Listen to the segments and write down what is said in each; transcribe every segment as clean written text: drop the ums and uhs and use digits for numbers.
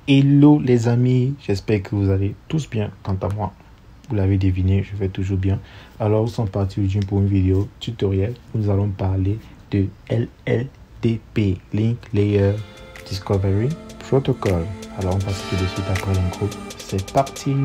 Hello les amis, j'espère que vous allez tous bien. Quant à moi, vous l'avez deviné, je vais toujours bien. Alors nous sommes partis aujourd'hui pour une vidéo tutoriel où nous allons parler de LLDP, Link Layer Discovery Protocol. Alors on passe tout de suite après l'intro, c'est parti.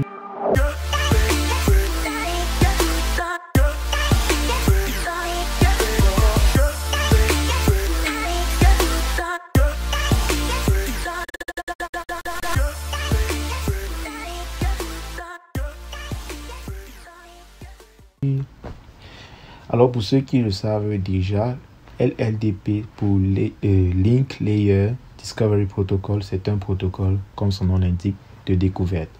Alors pour ceux qui le savent déjà, LLDP pour Link Layer Discovery Protocol, c'est un protocole, comme son nom l'indique, de découverte.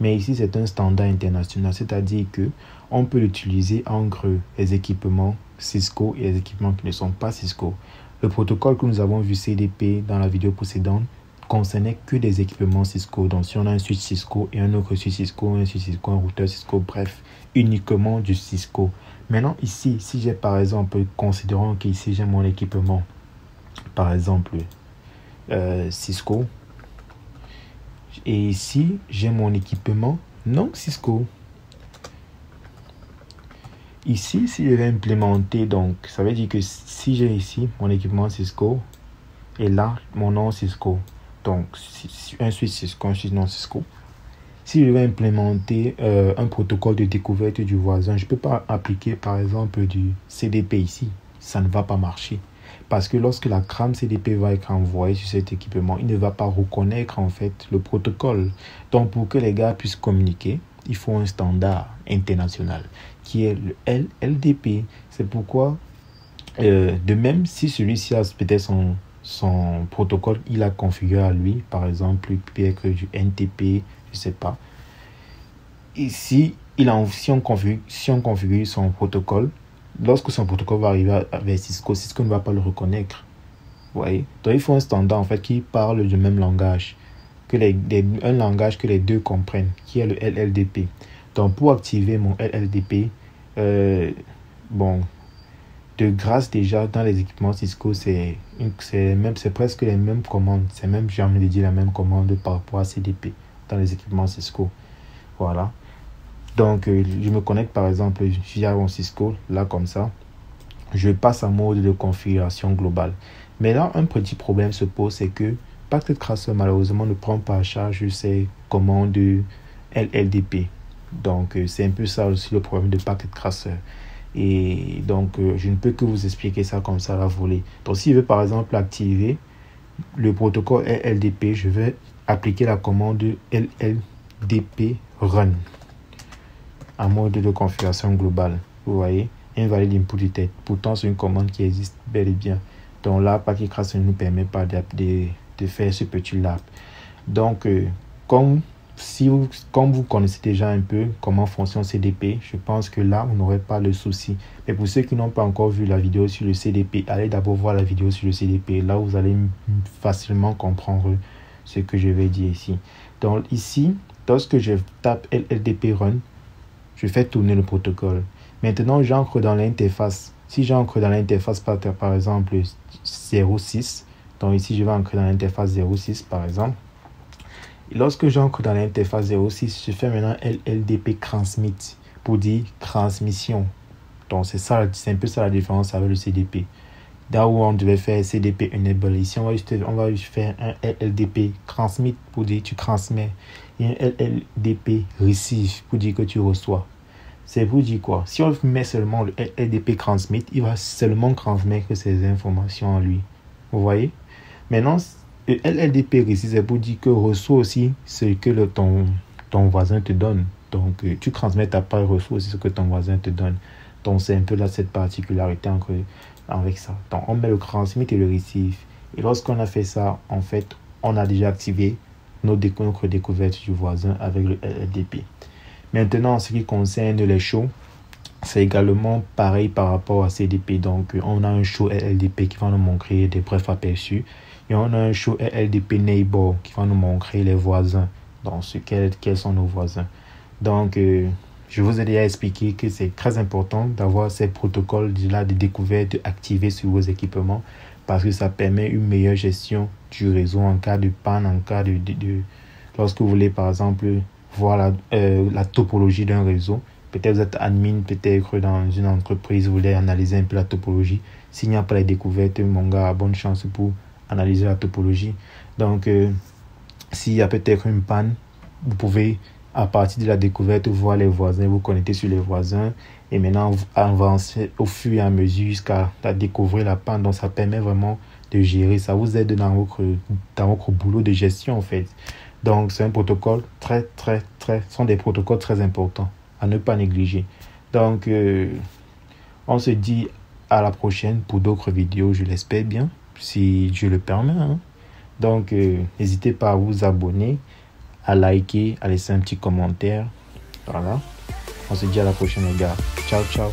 Mais ici, c'est un standard international, c'est-à-dire que on peut l'utiliser entre les équipements Cisco et les équipements qui ne sont pas Cisco. Le protocole que nous avons vu CDP dans la vidéo précédente concernait que des équipements Cisco. Donc si on a un switch Cisco et un autre switch Cisco, un switch Cisco, un routeur Cisco, bref, uniquement du Cisco. Maintenant ici, si j'ai par exemple, considérons qu'ici j'ai mon équipement, par exemple Cisco, et ici j'ai mon équipement non Cisco. Ici, si je vais implémenter, donc ça veut dire que si j'ai ici mon équipement Cisco et là mon nom Cisco, donc un switch Cisco, un switch non Cisco. Si je vais implémenter un protocole de découverte du voisin, je ne peux pas appliquer par exemple du CDP ici. Ça ne va pas marcher. Parce que lorsque la crame CDP va être envoyée sur cet équipement, il ne va pas reconnaître en fait le protocole. Donc pour que les gars puissent communiquer, il faut un standard international qui est le LLDP. C'est pourquoi, de même, si celui-ci a peut-être son protocole, il a configuré à lui, par exemple, il peut être du NTP, je sais pas. Et si on configure son protocole, lorsque son protocole va arriver avec Cisco, Cisco ne va pas le reconnaître. Vous voyez? Donc il faut un standard en fait qui parle du même langage, un langage que les deux comprennent, qui est le LLDP. Donc pour activer mon LLDP, de grâce déjà dans les équipements Cisco, c'est presque les mêmes commandes, c'est même, j'ai envie de dire, la même commande par rapport à CDP dans les équipements Cisco. Voilà. Donc je me connecte par exemple via mon Cisco, là comme ça, je passe en mode de configuration globale. Mais là, un petit problème se pose, c'est que Packet Tracer malheureusement ne prend pas en charge ces commandes de LLDP. Donc c'est un peu ça aussi le problème de Packet Tracer. Et donc je ne peux que vous expliquer ça comme ça à la volée. Donc si je veux par exemple activer le protocole LLDP, je vais appliquer la commande LLDP run en mode de configuration globale. Vous voyez, invalide input detect. Pourtant c'est une commande qui existe bel et bien. Donc là, Packet Tracer ne nous permet pas de faire ce petit lap. Donc comme vous connaissez déjà un peu comment fonctionne CDP, je pense que là, vous n'aurez pas le souci. Mais pour ceux qui n'ont pas encore vu la vidéo sur le CDP, allez d'abord voir la vidéo sur le CDP. Là, vous allez facilement comprendre ce que je vais dire ici. Donc ici, lorsque je tape LLDP run, je fais tourner le protocole. Maintenant, j'entre dans l'interface. Si j'entre dans l'interface par exemple 06, donc ici, je vais entrer dans l'interface 06 par exemple. Et lorsque j'entre dans l'interface 06, je fais maintenant LLDP transmit pour dire transmission. Donc c'est un peu ça la différence avec le CDP. Là où on devait faire CDP enable, ici on va juste faire un LLDP transmit pour dire tu transmets, et un LLDP receive pour dire que tu reçois. C'est pour dire quoi? Si on met seulement le LLDP transmit, il va seulement transmettre ces informations à lui. Vous voyez? Maintenant, le LLDP receive, c'est pour dire que reçoit aussi ce que ton voisin te donne. Donc, tu transmets ta part, reçoit aussi ce que ton voisin te donne. Donc, c'est un peu là cette particularité avec ça. Donc, on met le transmit et le receive. Et lorsqu'on a fait ça, en fait, on a déjà activé notre découverte du voisin avec le LLDP. Maintenant, en ce qui concerne les shows, c'est également pareil par rapport à CDP. Donc, on a un show LLDP qui va nous montrer des brefs aperçus. Et on a un show LLDP neighbor qui va nous montrer les voisins. Donc, quels sont nos voisins. Donc, je vous ai déjà expliqué que c'est très important d'avoir ces protocoles-là de découverte activés sur vos équipements parce que ça permet une meilleure gestion du réseau en cas de panne, en cas Lorsque vous voulez, par exemple, voir la topologie d'un réseau, peut-être vous êtes admin, peut-être dans une entreprise, vous voulez analyser un peu la topologie. S'il n'y a pas les découvertes, mon gars, bonne chance pour analyser la topologie. Donc, s'il y a peut-être une panne, vous pouvez, à partir de la découverte, voir les voisins, vous connecter sur les voisins et maintenant avancer au fur et à mesure jusqu'à découvrir la panne. Donc, ça permet vraiment de gérer. Ça vous aide dans votre boulot de gestion, en fait. Donc, c'est un protocole sont des protocoles très importants à ne pas négliger. Donc, on se dit à la prochaine pour d'autres vidéos, je l'espère bien, si je le permets. Hein. Donc, n'hésitez pas à vous abonner, à liker, à laisser un petit commentaire. Voilà. On se dit à la prochaine, les gars. Ciao, ciao.